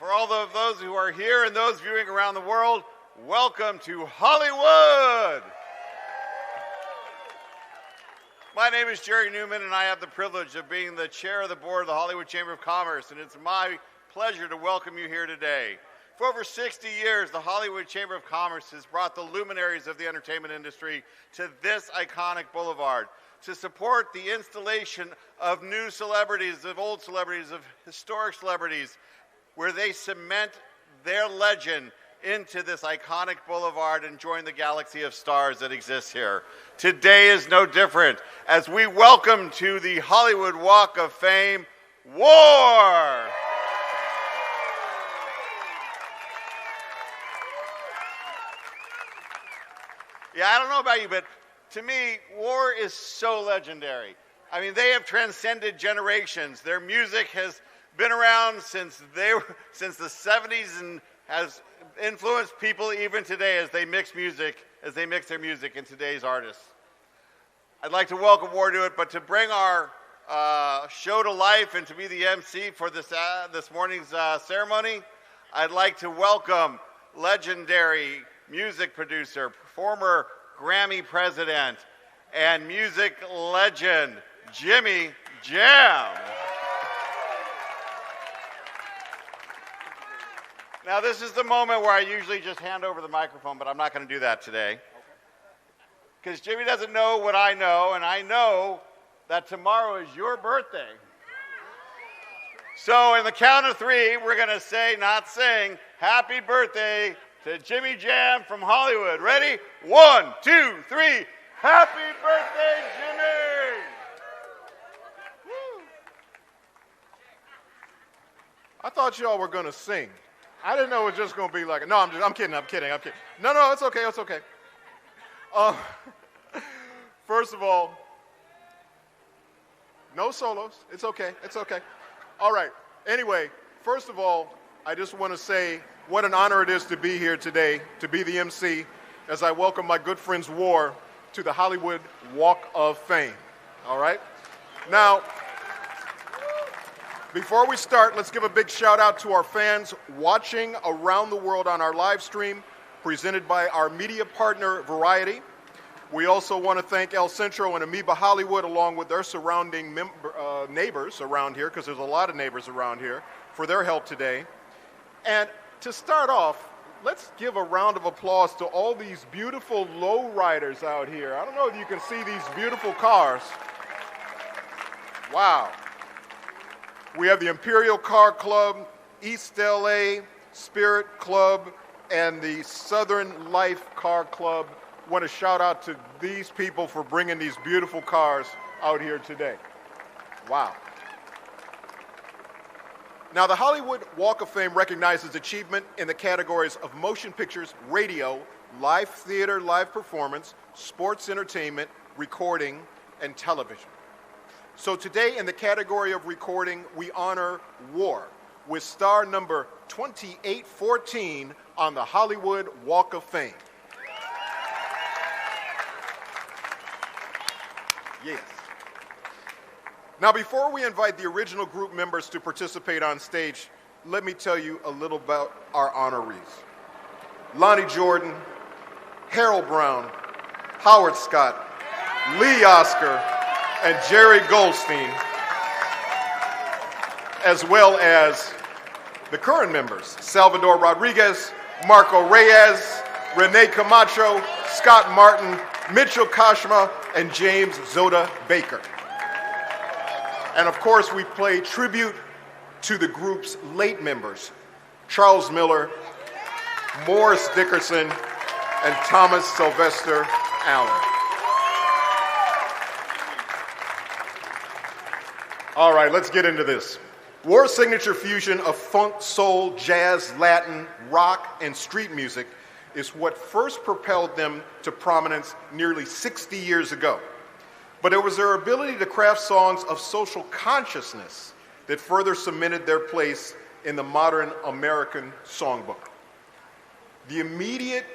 For all of those who are here and those viewing around the world, welcome to Hollywood! My name is Jerry Newman, and I have the privilege of being the chair of the board of the Hollywood Chamber of Commerce, and it's my pleasure to welcome you here today. For over 60 years, the Hollywood Chamber of Commerce has brought the luminaries of the entertainment industry to this iconic boulevard to support the installation of new celebrities, of old celebrities, of historic celebrities, where they cement their legend into this iconic boulevard and join the galaxy of stars that exists here. Today is no different as we welcome to the Hollywood Walk of Fame, WAR! Yeah, I don't know about you, but to me, WAR is so legendary. I mean, they have transcended generations. Their music has been around since the 70s and has influenced people even today as they mix their music in today's artists. I'd like to welcome WAR to it, but to bring our show to life and to be the MC for this morning's ceremony, I'd like to welcome legendary music producer, former Grammy president, and music legend, Jimmy Jam. Now, this is the moment where I usually just hand over the microphone, but I'm not going to do that today. Because Jimmy doesn't know what I know, and I know that tomorrow is your birthday. So, in the count of three, we're going to say, not sing, happy birthday to Jimmy Jam from Hollywood. Ready? 1, 2, 3. Happy birthday, Jimmy! Woo. I thought y'all were going to sing. I didn't know it was just going to be like, no, I'm kidding. No, it's okay. First of all, no solos. It's okay. All right. Anyway, first of all, I just want to say what an honor it is to be here today, to be the MC, as I welcome my good friends WAR to the Hollywood Walk of Fame. All right? Now, before we start, let's give a big shout out to our fans watching around the world on our live stream presented by our media partner, Variety. We also want to thank El Centro and Amoeba Hollywood, along with their surrounding neighbors around here, because there's a lot of neighbors around here, for their help today. And to start off, let's give a round of applause to all these beautiful lowriders out here. I don't know if you can see these beautiful cars. Wow. We have the Imperial Car Club, East LA Spirit Club, and the Southern Life Car Club. I want to shout out to these people for bringing these beautiful cars out here today. Wow. Now, the Hollywood Walk of Fame recognizes achievement in the categories of motion pictures, radio, live theater, live performance, sports entertainment, recording, and television. So today, in the category of recording, we honor WAR with star number 2814 on the Hollywood Walk of Fame. Yes. Now, before we invite the original group members to participate on stage, let me tell you a little about our honorees. Lonnie Jordan, Harold Brown, Howard Scott, Lee Oscar, and Jerry Goldstein, as well as the current members, Salvador Rodriguez, Marco Reyes, Rene Camacho, Scott Martin, Mitchell Kashma, and James Zoda Baker. And of course, we play tribute to the group's late members, Charles Miller, Morris Dickerson, and Thomas Sylvester Allen. All right, let's get into this. WAR's signature fusion of funk, soul, jazz, Latin, rock, and street music is what first propelled them to prominence nearly 60 years ago. But it was their ability to craft songs of social consciousness that further cemented their place in the modern American songbook. The immediate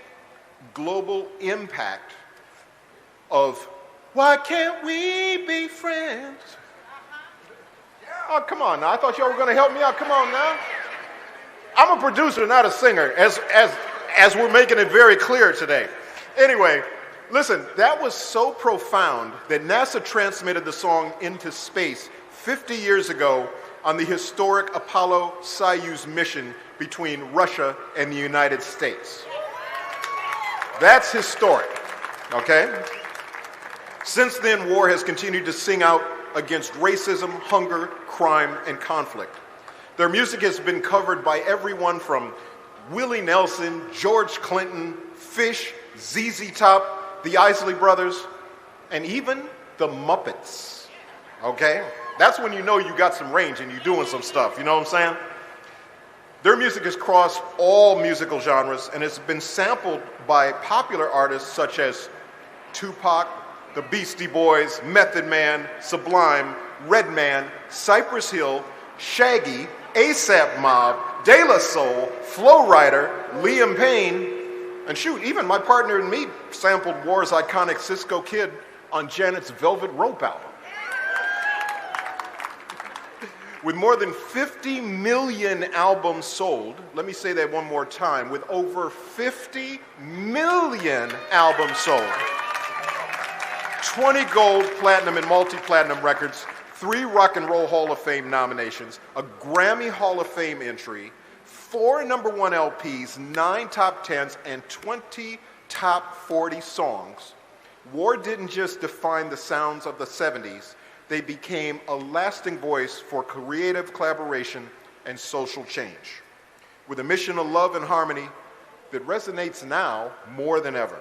global impact of "Why Can't We Be Friends?" Oh, come on now. I thought y'all were going to help me out. Come on now. I'm a producer, not a singer, as we're making it very clear today. Anyway, listen, that was so profound that NASA transmitted the song into space 50 years ago on the historic Apollo-Soyuz mission between Russia and the United States. That's historic, okay? Since then, WAR has continued to sing out against racism, hunger, crime, and conflict. Their music has been covered by everyone from Willie Nelson, George Clinton, Fish, ZZ Top, the Isley Brothers, and even the Muppets, okay? That's when you know you got some range and you're doing some stuff, you know what I'm saying? Their music has crossed all musical genres and has been sampled by popular artists such as Tupac, the Beastie Boys, Method Man, Sublime, Redman, Cypress Hill, Shaggy, ASAP Mob, De La Soul, Flo Rida, Liam Payne, and shoot, even my partner and me sampled War's iconic Cisco Kid on Janet's Velvet Rope album. With more than 50 million albums sold, let me say that one more time, with over 50 million albums sold, 20 gold, platinum, and multi-platinum records, 3 Rock and Roll Hall of Fame nominations, a Grammy Hall of Fame entry, 4 number 1 LPs, 9 top 10s, and 20 top 40 songs. War didn't just define the sounds of the 70s, they became a lasting voice for creative collaboration and social change, with a mission of love and harmony that resonates now more than ever.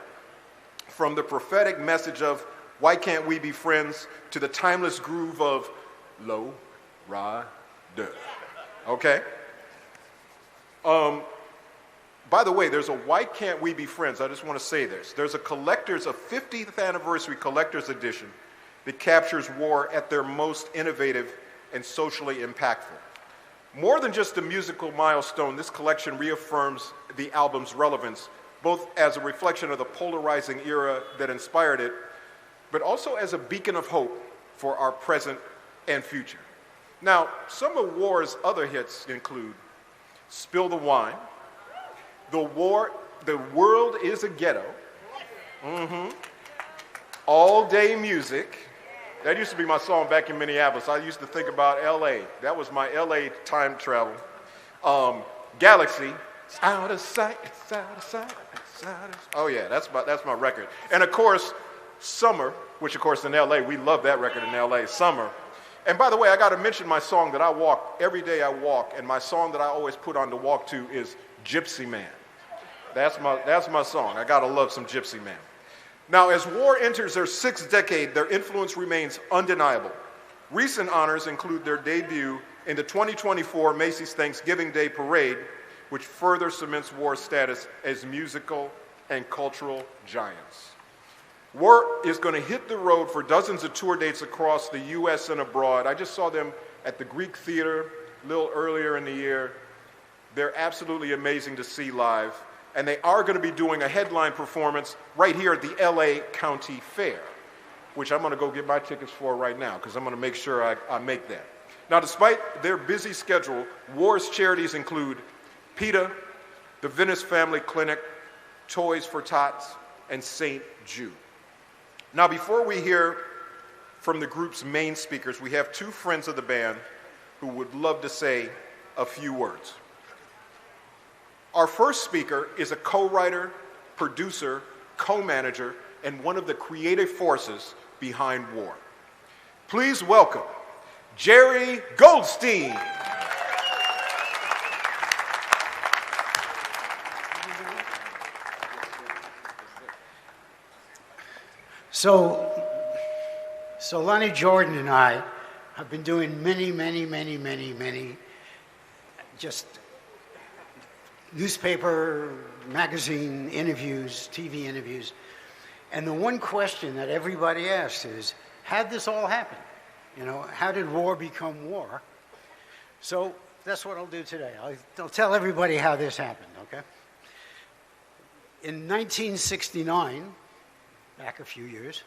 From the prophetic message of "Why can't we be friends?" to the timeless groove of "Low Rider." Okay? By the way, there's a "Why can't we be friends?" I just want to say this. There's a 50th anniversary collector's edition that captures War at their most innovative and socially impactful. More than just a musical milestone, this collection reaffirms the album's relevance, both as a reflection of the polarizing era that inspired it, but also as a beacon of hope for our present and future. Now, some of War's other hits include "Spill the Wine," "The World is a Ghetto," "All Day Music." That used to be my song back in Minneapolis. I used to think about LA. That was my LA time travel. "Galaxy," "It's out of sight, it's out of sight, it's out of sight." Oh yeah, that's my record. And of course, "Summer," which of course in LA, we love that record in LA, "Summer." And by the way, I got to mention my song that I walk, every day I walk, and my song that I always put on to walk to is "Gypsy Man." That's my song. I got to love some Gypsy Man. Now, as War enters their 6th decade, their influence remains undeniable. Recent honors include their debut in the 2024 Macy's Thanksgiving Day Parade, which further cements War's status as musical and cultural giants. War is going to hit the road for dozens of tour dates across the U.S. and abroad. I just saw them at the Greek Theater a little earlier in the year. They're absolutely amazing to see live. And they are going to be doing a headline performance right here at the LA County Fair, which I'm going to go get my tickets for right now because I'm going to make sure I make that. Now, despite their busy schedule, War's charities include PETA, the Venice Family Clinic, Toys for Tots, and St. Jude. Now, before we hear from the group's main speakers, we have 2 friends of the band who would love to say a few words. Our first speaker is a co-writer, producer, co-manager, and one of the creative forces behind War. Please welcome Jerry Goldstein. So Lonnie Jordan and I have been doing many just newspaper, magazine interviews, TV interviews. And the one question that everybody asks is, how'd this all happen? You know, how did War become War? So that's what I'll do today. I'll tell everybody how this happened, okay? In 1969, back a few years,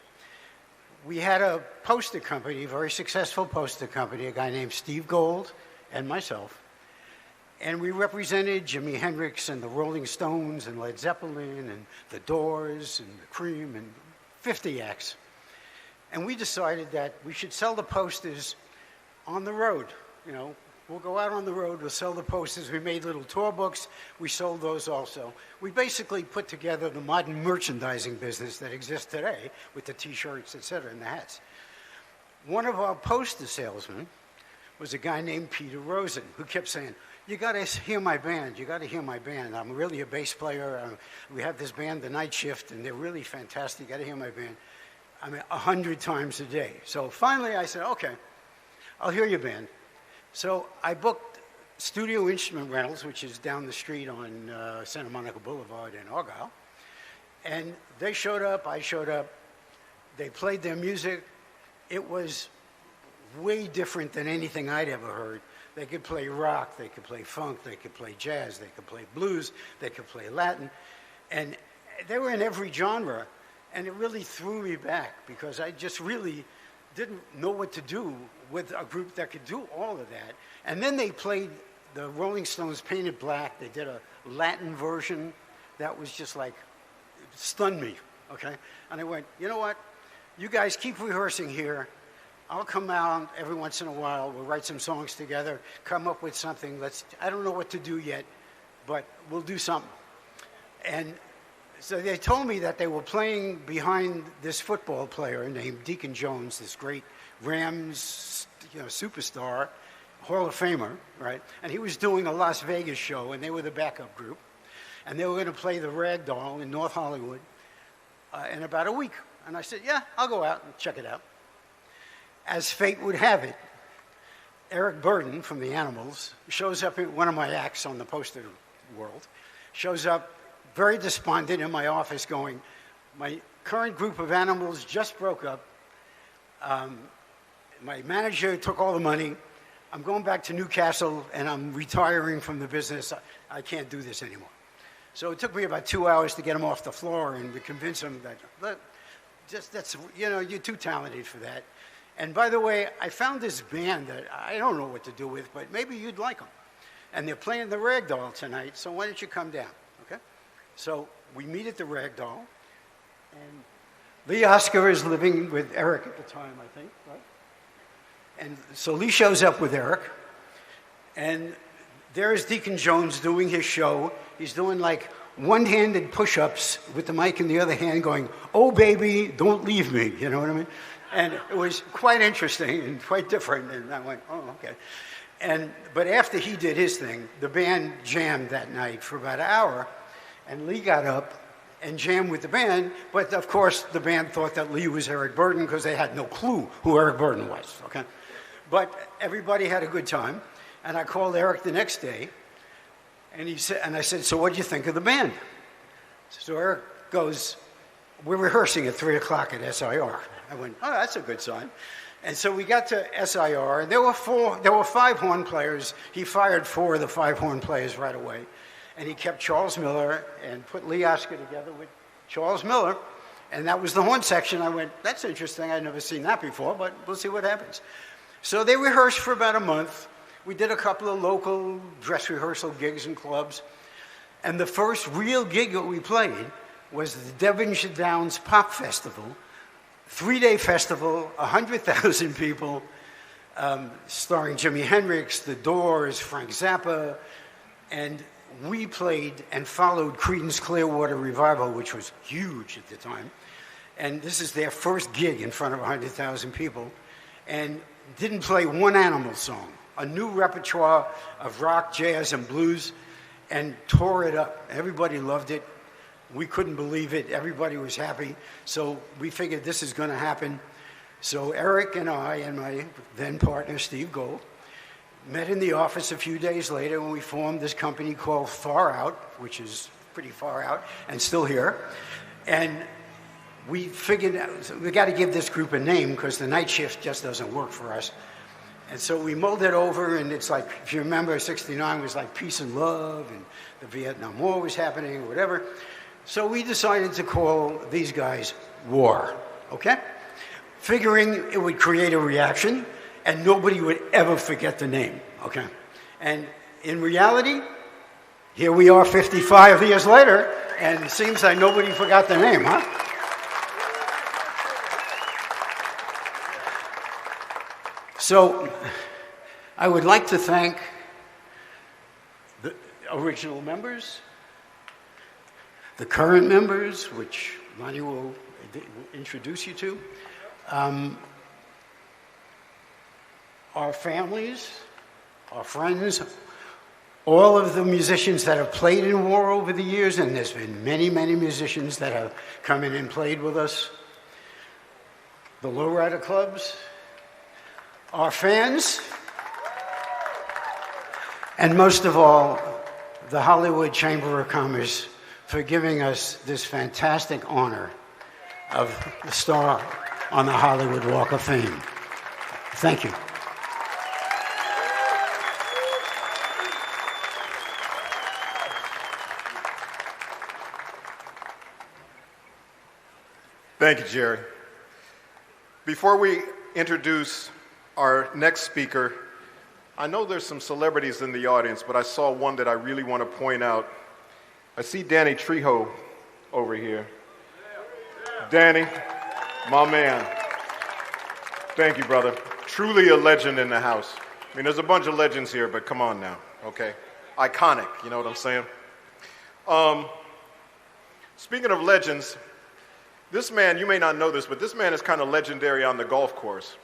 we had a poster company, a very successful poster company, a guy named Steve Gold and myself. And we represented Jimi Hendrix and the Rolling Stones and Led Zeppelin and the Doors and the Cream and 50 acts. And we decided that we should sell the posters on the road. You know, we'll go out on the road, we'll sell the posters. We made little tour books. We sold those also. We basically put together the modern merchandising business that exists today with the T-shirts, et cetera, and the hats. One of our poster salesmen was a guy named Peter Rosen, who kept saying, you got to hear my band. You got to hear my band. I'm really a bass player. We have this band, The Night Shift, and they're really fantastic. You got to hear my band. I mean, 100 times a day. So finally I said, okay, I'll hear your band. So I booked Studio Instrument Rentals, which is down the street on Santa Monica Boulevard in Argyle. And they showed up. I showed up. They played their music. It was way different than anything I'd ever heard. They could play rock, they could play funk, they could play jazz, they could play blues, they could play Latin. And they were in every genre. And it really threw me back because I just really didn't know what to do with a group that could do all of that. And then they played the Rolling Stones Painted Black. They did a Latin version that was just like, stunned me, okay? And I went, you know what? You guys keep rehearsing here. I'll come out every once in a while. We'll write some songs together, come up with something. I don't know what to do yet, but we'll do something. And so they told me that they were playing behind this football player named Deacon Jones, this great Rams, superstar, Hall of Famer, right? And he was doing a Las Vegas show, and they were the backup group. And they were going to play the Ragdoll in North Hollywood in about a week. And I said, yeah, I'll go out and check it out. As fate would have it, Eric Burdon from the Animals shows up in one of my acts on the poster world, shows up very despondent in my office going, my current group of Animals just broke up. My manager took all the money. I'm going back to Newcastle and I'm retiring from the business. I can't do this anymore. So it took me about 2 hours to get him off the floor and to convince him that, look, you're too talented for that. And by the way, I found this band that I don't know what to do with, but maybe you'd like them. And they're playing the Ragdoll tonight, so why don't you come down, okay? So we meet at the Ragdoll, and Lee Oskar is living with Eric at the time, I think, right? And so Lee shows up with Eric, and there's Deacon Jones doing his show. He's doing like one-handed push-ups with the mic in the other hand going, oh, baby, don't leave me, you know what I mean? And it was quite interesting and quite different. And I went, oh, okay. But after he did his thing, the band jammed that night for about an hour. And Lee got up and jammed with the band. But, of course, the band thought that Lee was Eric Burdon because they had no clue who Eric Burdon was, okay? But everybody had a good time. And I called Eric the next day. And I said, so what do you think of the band? So Eric goes, we're rehearsing at 3 o'clock at SIR. I went, oh, that's a good sign. And so we got to SIR, and there were 5 horn players. He fired 4 of the 5 horn players right away. And he kept Charles Miller and put Lee Oskar together with Charles Miller. And that was the horn section. I went, that's interesting. I'd never seen that before, but we'll see what happens. So they rehearsed for about a month. We did a couple of local dress rehearsal gigs in clubs. And the first real gig that we played was the Devonshire Downs Pop Festival, 3-day festival, 100,000 people, starring Jimi Hendrix, The Doors, Frank Zappa, and we played and followed Creedence Clearwater Revival, which was huge at the time. And this is their first gig in front of 100,000 people, and didn't play one Animal song, a new repertoire of rock, jazz, and blues, and tore it up. Everybody loved it. We couldn't believe it. Everybody was happy. So we figured this is going to happen. So Eric and I and my then partner, Steve Gold, met in the office a few days later when we formed this company called Far Out, which is pretty far out and still here. And we figured we got to give this group a name because the Night Shift just doesn't work for us. And so we mulled it over, and it's like, if you remember, 69 was like peace and love, and the Vietnam War was happening, or whatever. So we decided to call these guys War, okay? Figuring it would create a reaction and nobody would ever forget the name, okay? And in reality, here we are 55 years later, and it seems like nobody forgot the name, huh? So, I would like to thank the original members, the current members, which Lonnie will introduce you to, our families, our friends, all of the musicians that have played in War over the years, and there's been many, many musicians that have come in and played with us, the lowrider clubs, our fans, and most of all, the Hollywood Chamber of Commerce for giving us this fantastic honor of the star on the Hollywood Walk of Fame. Thank you. Thank you, Jerry. Before we introduce our next speaker, I know there's some celebrities in the audience, but I saw one that I really want to point out. I see Danny Trejo over here. Danny, my man. Thank you, brother. Truly a legend in the house. I mean, there's a bunch of legends here, but come on now, okay? Iconic, you know what I'm saying? Speaking of legends, this man, you may not know this, but this man is kind of legendary on the golf course.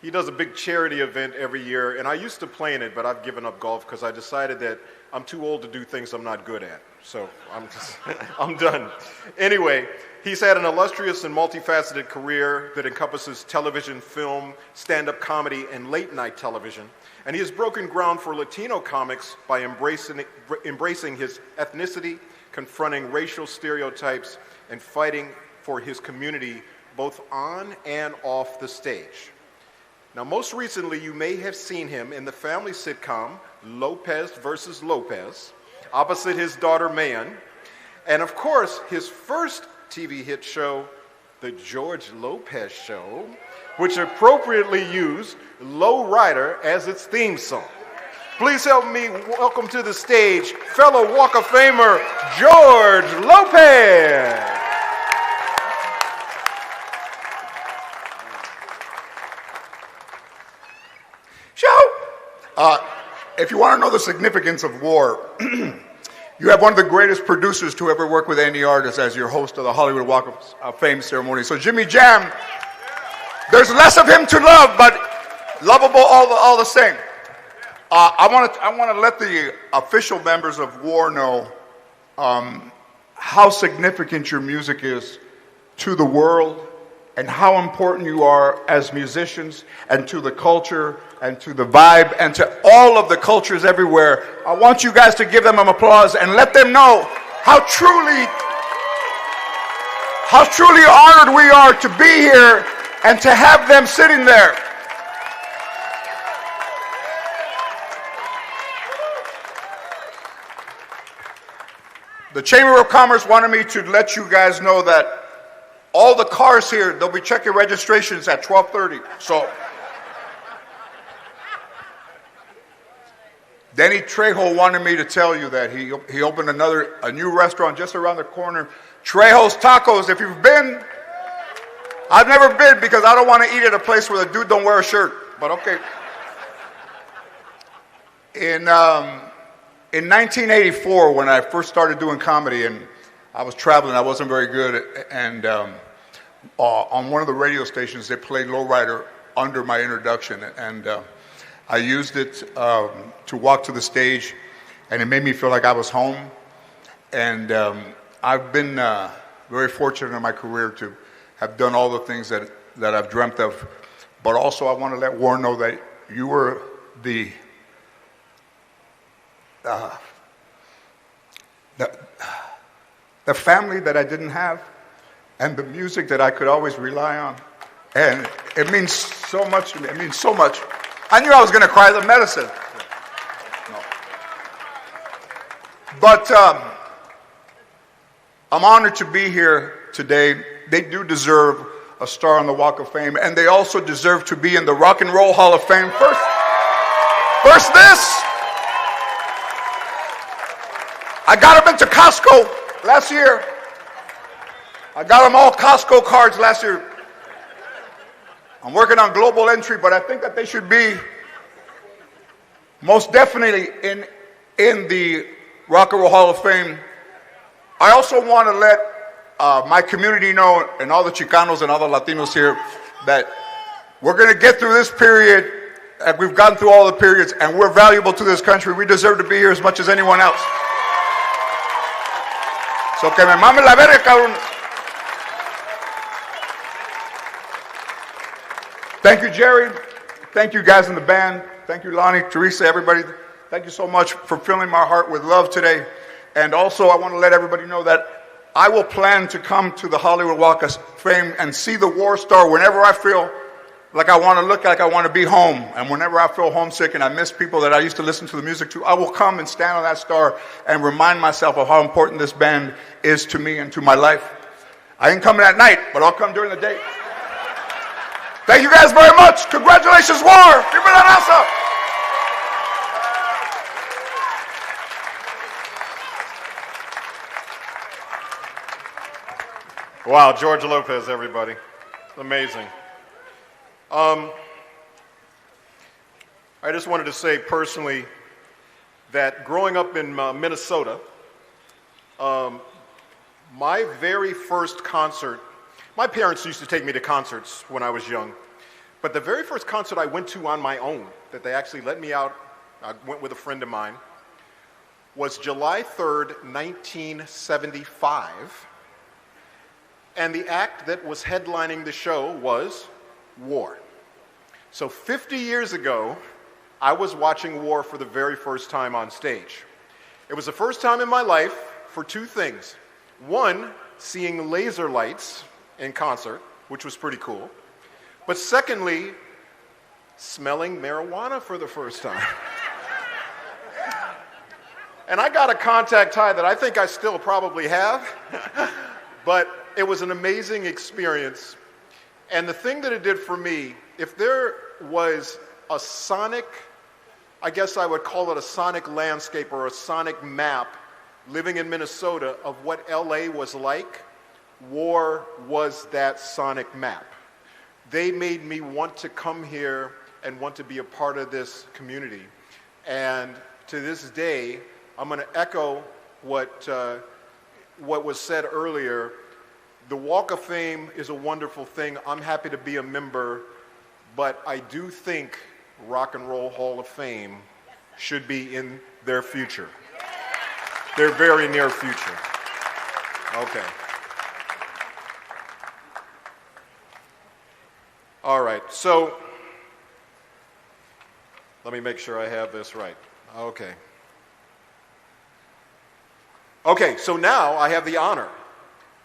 He does a big charity event every year, and I used to play in it, but I've given up golf because I decided that I'm too old to do things I'm not good at. So I'm done. Anyway, he's had an illustrious and multifaceted career that encompasses television, film, stand-up comedy, and late-night television. And he has broken ground for Latino comics by embracing his ethnicity, confronting racial stereotypes, and fighting for his community both on and off the stage. Now, most recently, you may have seen him in the family sitcom Lopez versus Lopez, opposite his daughter Mayan, and of course, his first TV hit show, The George Lopez Show, which appropriately used Low Rider as its theme song. Please help me welcome to the stage fellow Walk of Famer, George Lopez. If you want to know the significance of War, you have one of the greatest producers to ever work with any artist as your host of the Hollywood Walk of Fame ceremony. So Jimmy Jam, there's less of him to love, but lovable all the same. I want to let the official members of War know how significant your music is to the world and how important you are as musicians and to the culture and to the vibe and to all of the cultures everywhere. I want you guys to give them an applause and let them know how truly honored we are to be here and to have them sitting there. The Chamber of Commerce wanted me to let you guys know that all the cars here, they'll be checking registrations at 12:30. So, Danny Trejo wanted me to tell you that he opened a new restaurant just around the corner, Trejo's Tacos. If you've been, I've never been because I don't want to eat at a place where the dude don't wear a shirt. But okay. In 1984, when I first started doing comedy and I was traveling, I wasn't very good, and on one of the radio stations, they played Lowrider under my introduction, and I used it to walk to the stage, and it made me feel like I was home, and I've been very fortunate in my career to have done all the things that I've dreamt of, but also I want to let Warren know that you were the family that I didn't have, and the music that I could always rely on. And it means so much to me. It means so much. I knew I was going to cry the medicine. No. But I'm honored to be here today. They do deserve a star on the Walk of Fame, and they also deserve to be in the Rock and Roll Hall of Fame. First this, I got them into Costco last year. I got them all Costco cards last year. I'm working on global entry, but I think that they should be most definitely in the Rock and Roll Hall of Fame. I also want to let my community know, and all the Chicanos and all the Latinos here, that we're going to get through this period, and we've gotten through all the periods, and we're valuable to this country. We deserve to be here as much as anyone else. So que me mame la verga, cabrón. Thank you, Jerry. Thank you guys in the band. Thank you, Lonnie, Teresa, everybody. Thank you so much for filling my heart with love today. And also, I want to let everybody know that I will plan to come to the Hollywood Walk of Fame and see the War Star whenever I feel like I want to look like I want to be home. And whenever I feel homesick and I miss people that I used to listen to the music to, I will come and stand on that star and remind myself of how important this band is to me and to my life. I ain't coming at night, but I'll come during the day. Thank you guys very much. Congratulations, War. Viva la raza. Wow, George Lopez, everybody. Amazing. I just wanted to say personally that growing up in Minnesota, my very first concert, my parents used to take me to concerts when I was young, but the very first concert I went to on my own, that they actually let me out, I went with a friend of mine, was July 3rd, 1975. And the act that was headlining the show was War. So 50 years ago, I was watching War for the very first time on stage. It was the first time in my life for two things. One, seeing laser lights in concert, which was pretty cool. But secondly, smelling marijuana for the first time. And I got a contact high that I think I still probably have. But it was an amazing experience. And the thing that it did for me, if there was a sonic, I guess I would call it a sonic landscape or a sonic map living in Minnesota of what LA was like, War was that sonic map. They made me want to come here and want to be a part of this community. And to this day, I'm going to echo what was said earlier. The Walk of Fame is a wonderful thing. I'm happy to be a member, but I do think Rock and Roll Hall of Fame should be in their future. Their very near future. Okay. All right, so let me make sure I have this right. Okay. Okay, so now I have the honor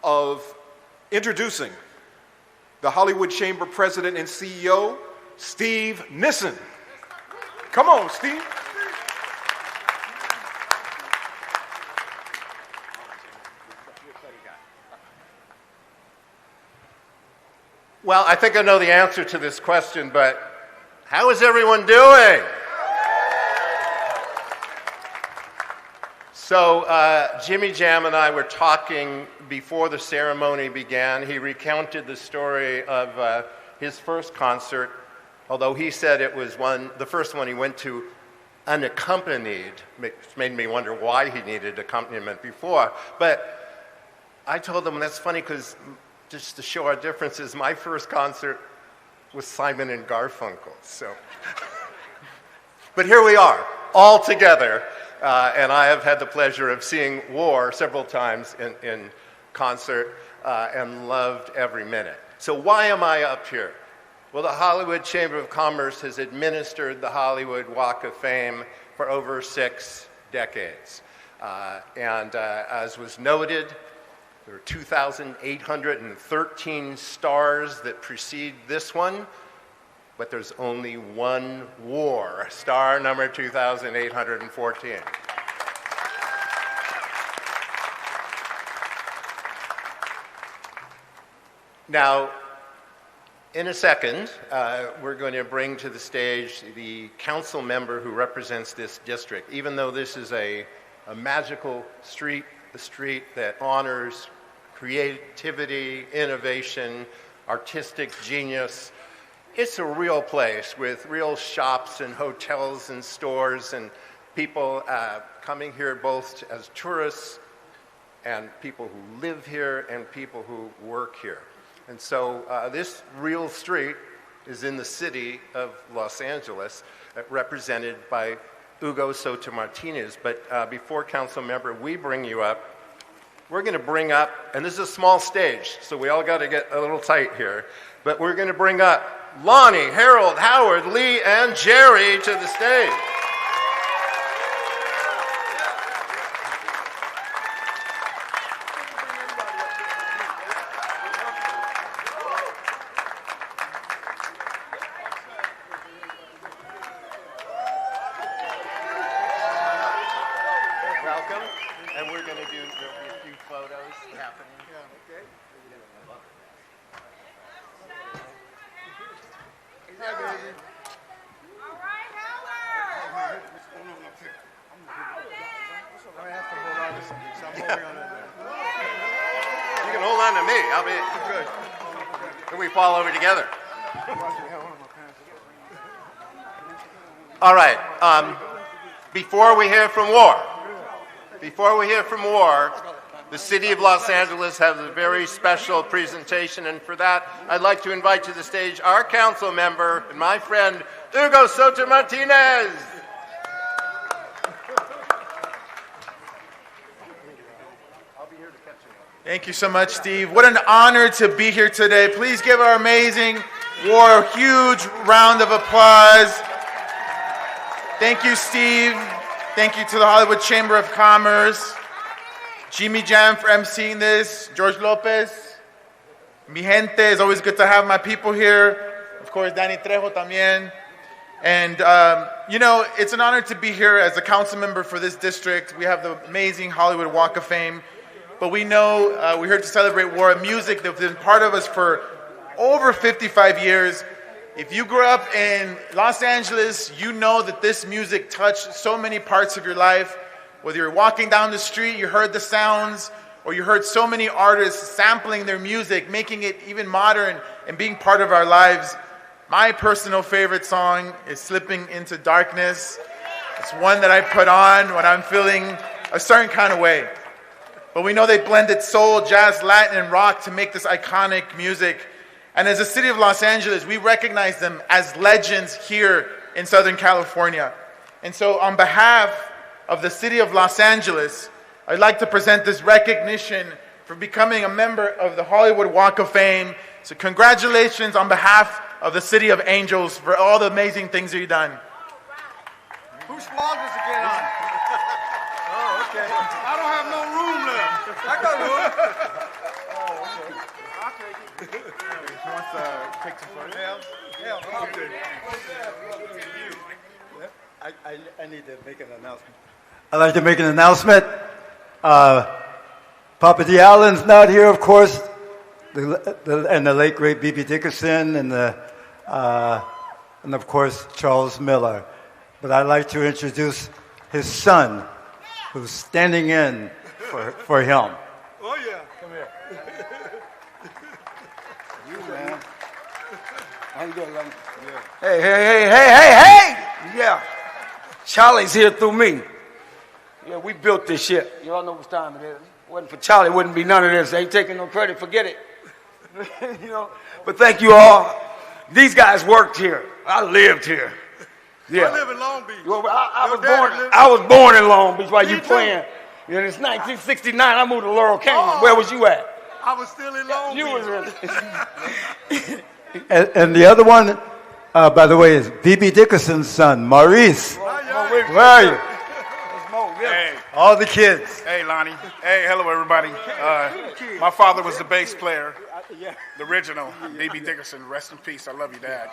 of introducing the Hollywood Chamber President and CEO, Steve Nissen. Come on, Steve. Well, I think I know the answer to this question, but how is everyone doing? So Jimmy Jam and I were talking before the ceremony began. He recounted the story of his first concert, although he said it was the first one he went to unaccompanied, which made me wonder why he needed accompaniment before. But I told him that's funny because just to show our differences, my first concert was Simon and Garfunkel. So, but here we are, all together, and I have had the pleasure of seeing War several times in concert and loved every minute. So why am I up here? Well, the Hollywood Chamber of Commerce has administered the Hollywood Walk of Fame for over 6 decades. And as was noted, there are 2,813 stars that precede this one, but there's only one War, star number 2,814. Now, in a second, we're going to bring to the stage the council member who represents this district. Even though this is a a magical street, a street that honors creativity, innovation, artistic genius. It's a real place with real shops and hotels and stores and people coming here both as tourists and people who live here and people who work here. And so this real street is in the city of Los Angeles, represented by Hugo Soto Martinez. But before council member, we bring you up, we're going to bring up, and this is a small stage, so we all got to get a little tight here, but we're going to bring up Lonnie, Harold, Howard, Lee, and Jerry to the stage. Welcome, and we're going to do, there'll be a few photos happening. Okay. Hi, baby. All right, Howard. I have to hold on to something, so I'm holding on to that. You can hold on to me. I'll be good. Can we fall over together? All right. Before we hear from war, the city of Los Angeles has a very special presentation, and for that, I'd like to invite to the stage our council member and my friend, Hugo Soto Martinez. Thank you so much, Steve. What an honor to be here today. Please give our amazing war a huge round of applause. Thank you, Steve. Thank you to the Hollywood Chamber of Commerce, Jimmy Jam for emceeing this, George Lopez, mi gente. It's always good to have my people here. Of course, Danny Trejo también. And, you know, it's an honor to be here as a council member for this district. We have the amazing Hollywood Walk of Fame. But we know we're here to celebrate war and music that's been part of us for over 55 years. If you grew up in Los Angeles, you know that this music touched so many parts of your life. Whether you're walking down the street, you heard the sounds, or you heard so many artists sampling their music, making it even modern and being part of our lives. My personal favorite song is Slipping Into Darkness. It's one that I put on when I'm feeling a certain kind of way. But we know they blended soul, jazz, Latin, and rock to make this iconic music. And as a city of Los Angeles, we recognize them as legends here in Southern California. And so on behalf of the city of Los Angeles, I'd like to present this recognition for becoming a member of the Hollywood Walk of Fame. So congratulations on behalf of the City of Angels for all the amazing things that you've done. Whose log does it get on? Oh, okay. I don't have no room left. I got room. Oh, okay. I'll take it. Who wants to take some photos? Yeah, I'll take it. I need to make an announcement. I'd like to make an announcement. Papa D. Allen's not here, of course, and the late great B.B. Dickerson, and of course Charles Miller. But I'd like to introduce his son, who's standing in for him. Oh, yeah. Come here. You, man. How you doing, Lenny? Yeah. Hey! Yeah. Charlie's here through me. Yeah, we built this shit. Y'all know what time it is. Wasn't for Charlie, wouldn't be none of this. Ain't taking no credit, forget it. You know. But thank you all. These guys worked here. I lived here. Yeah. I live in Long Beach. Well, I was born in Long Beach while you playing. You know, it's 1969. I moved to Laurel Canyon. Oh. Where was you at? I was still in Long Beach. And the other one, by the way, is B.B. Dickerson's son, Maurice. Where are you? Hey. All the kids. Hey, Lonnie. Hey, hello, everybody. My father was the bass player, the original, B.B. Dickerson. Rest in peace. I love you, Dad.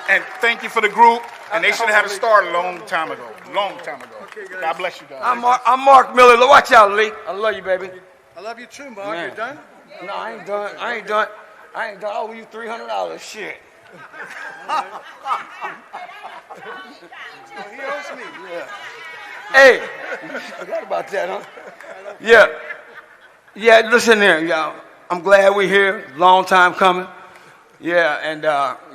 And thank you for the group. And they should have had a start a long time ago. God bless you, guys. I'm Mark Miller. Watch out, Lee. I love you, baby. I love you too, Mark. You done? No, I ain't done. I owe you $300. Shit. He owes me. Yeah. Hey, you forgot about that, huh? Yeah. Yeah, listen here, y'all. I'm glad we're here. Long time coming. Yeah, and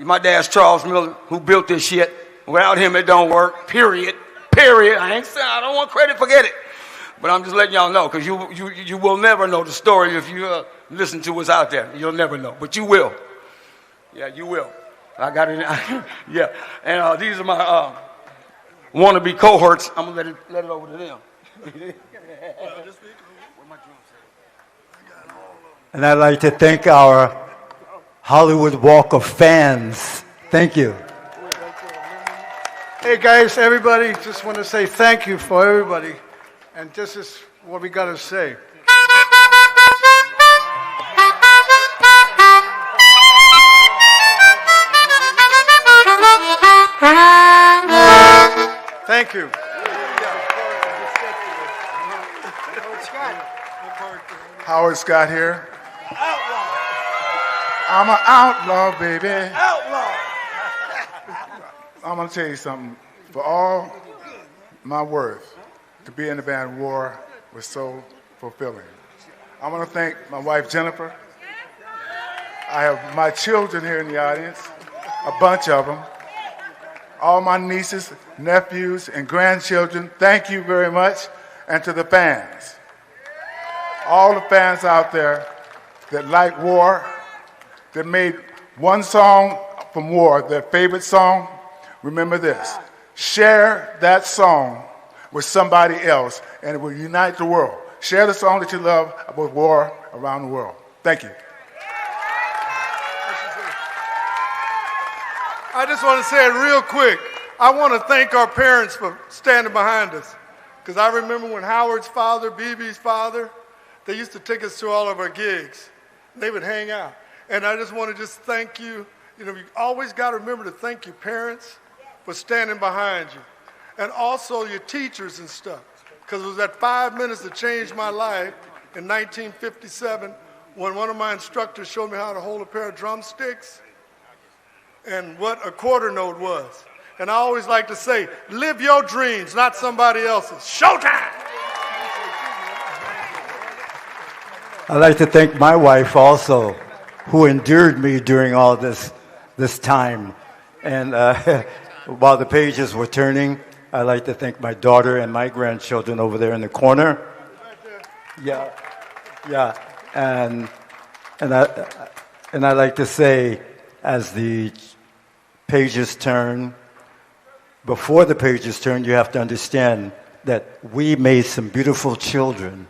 my dad's Charles Miller, who built this shit. Without him, it don't work. Period. Period. I ain't saying I don't want credit. Forget it. But I'm just letting y'all know, because you will never know the story if you listen to what's out there. You'll never know, but you will. Yeah, you will. I got it. Yeah, and these are my wannabe cohorts. I'm gonna let it over to them. And I'd like to thank our Hollywood Walk of Fans. Thank you. Hey guys, everybody, just want to say thank you for everybody. And this is what we got to say. Thank you. Howard Scott here. I'm an outlaw, baby. Outlaw. I'm going to tell you something. For all my worth, to be in the band War was so fulfilling. I want to thank my wife, Jennifer. I have my children here in the audience, a bunch of them. All my nieces, nephews, and grandchildren, thank you very much. And to the fans, all the fans out there that like War, that made one song from War their favorite song, remember this. Share that song with somebody else, and it will unite the world. Share the song that you love about war around the world. Thank you. I just want to say it real quick. I want to thank our parents for standing behind us. Because I remember when Howard's father, BB's father, they used to take us to all of our gigs. They would hang out. And I just want to just thank you. You know, you always got to remember to thank your parents for standing behind you. And also your teachers and stuff. Because it was that 5 minutes that changed my life in 1957 when one of my instructors showed me how to hold a pair of drumsticks and what a quarter note was. And I always like to say, live your dreams, not somebody else's. Showtime! I'd like to thank my wife also, who endured me during all this time. And while the pages were turning, I'd like to thank my daughter and my grandchildren over there in the corner. Yeah, yeah. And I'd like to say, as the pages turn, before the pages turn, you have to understand that we made some beautiful children.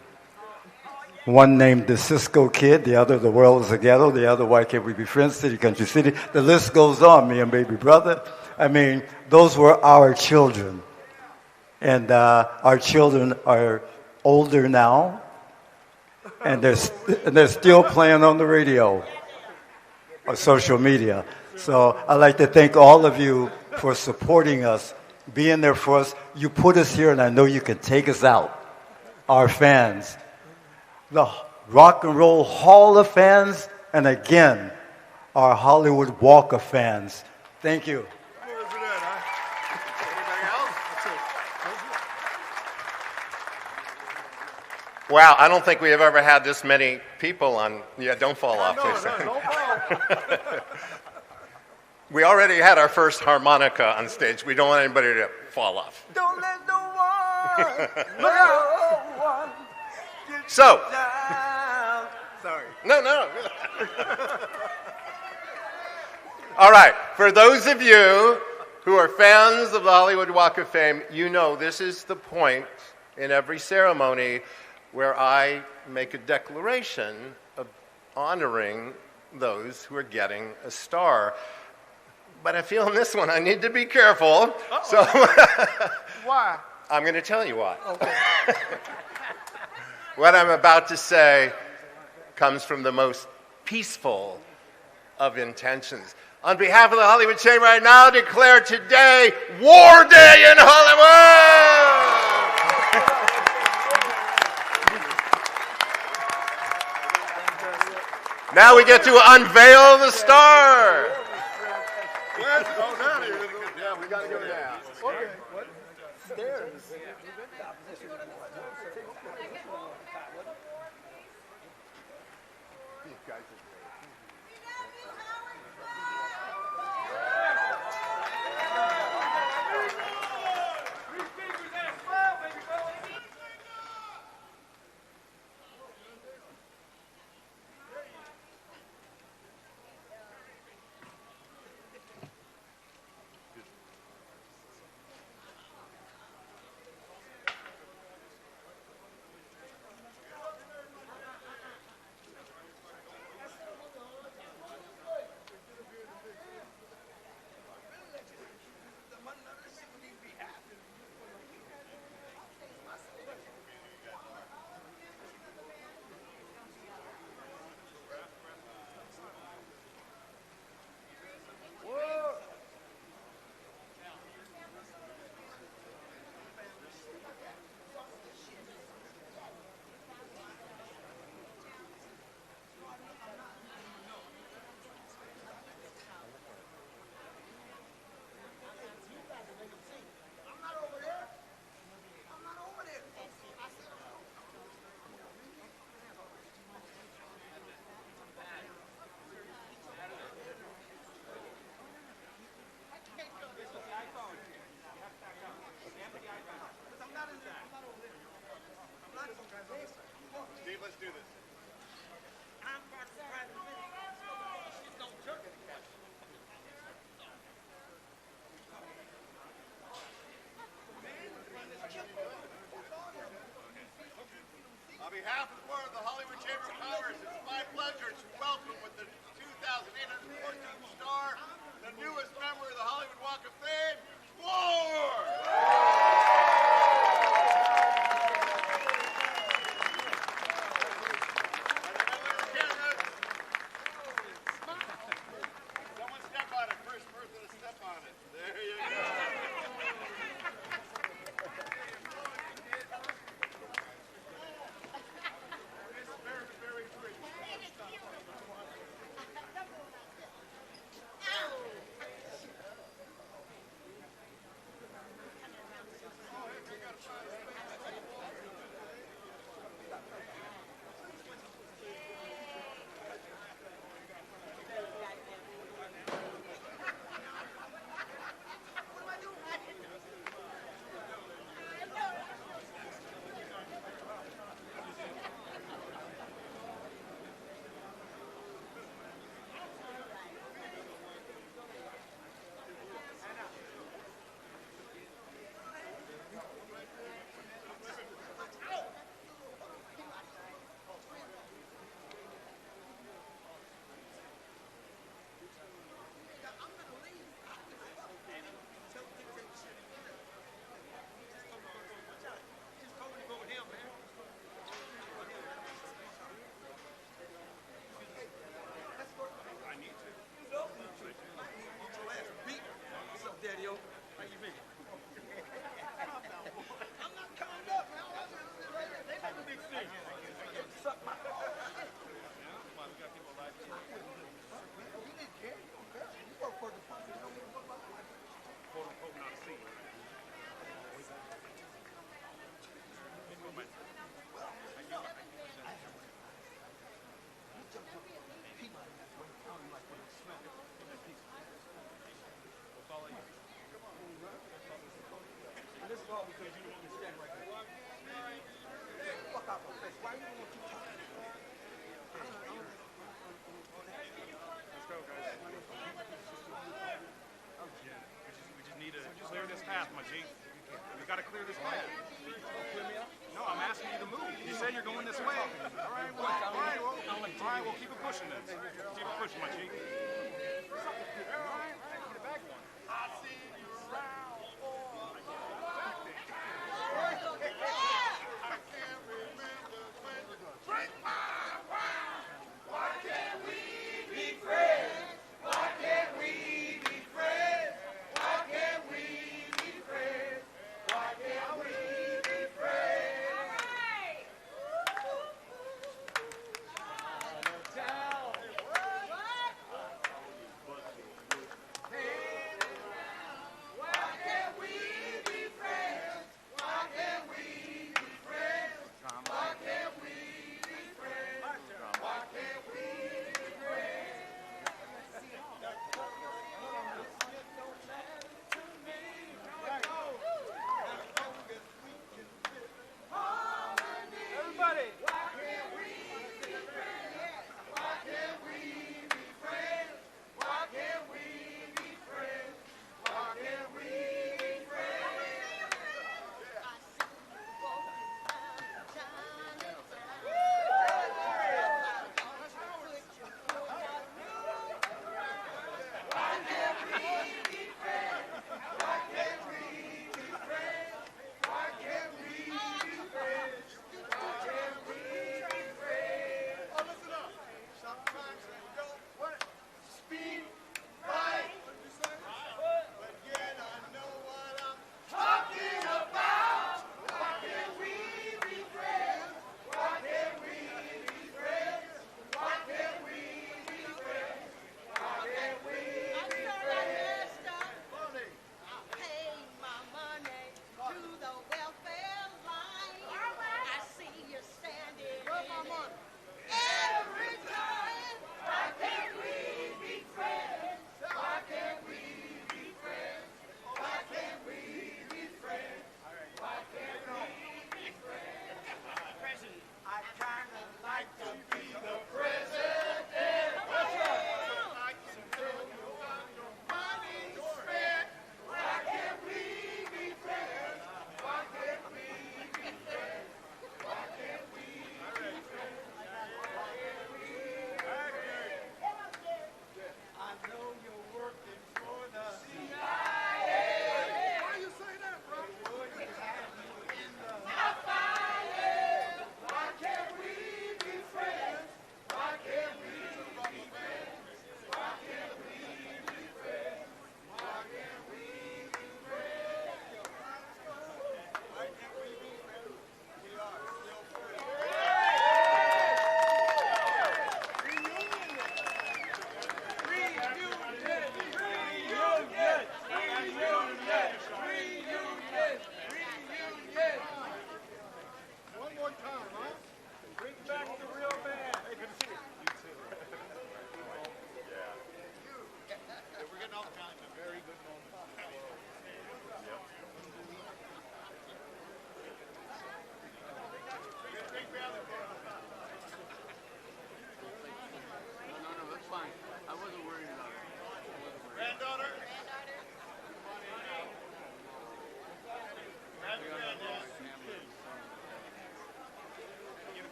One named the Cisco Kid, the other The World is a Ghetto, the other Why Can't We Be Friends, City Country City. The list goes on, Me and Baby Brother. I mean, those were our children. And our children are older now, and they're still playing on the radio or social media. So I'd like to thank all of you for supporting us, being there for us. You put us here, and I know you can take us out, our fans. The Rock and Roll Hall of Fans, and again, our Hollywood Walk of Fans. Thank you. Wow, I don't think we have ever had this many people on. Yeah, don't fall off. No, don't fall. We already had our first harmonica on stage. We don't want anybody to fall off. Don't let no one So, Sorry. no. All right, for those of you who are fans of the Hollywood Walk of Fame, you know this is the point in every ceremony where I make a declaration of honoring those who are getting a star. But I feel in this one I need to be careful. Uh-oh. So Why? I'm going to tell you why. Okay. What I'm about to say comes from the most peaceful of intentions. On behalf of the Hollywood Chamber, I now declare today War Day in Hollywood! Now we get to unveil the star. Yeah, we gotta go down. Okay. What? Stairs. Chamber of Commerce, it's my pleasure to welcome with the 2,814th star, the newest member of the Hollywood Walk of Fame, Someone step on it. First person to step on it. There you go. Clear this path, my G. You got to clear this path. No, I'm asking you to move. You said you're going this way. All right, we'll keep it pushing then. Keep it pushing, my G. All right, get it back one.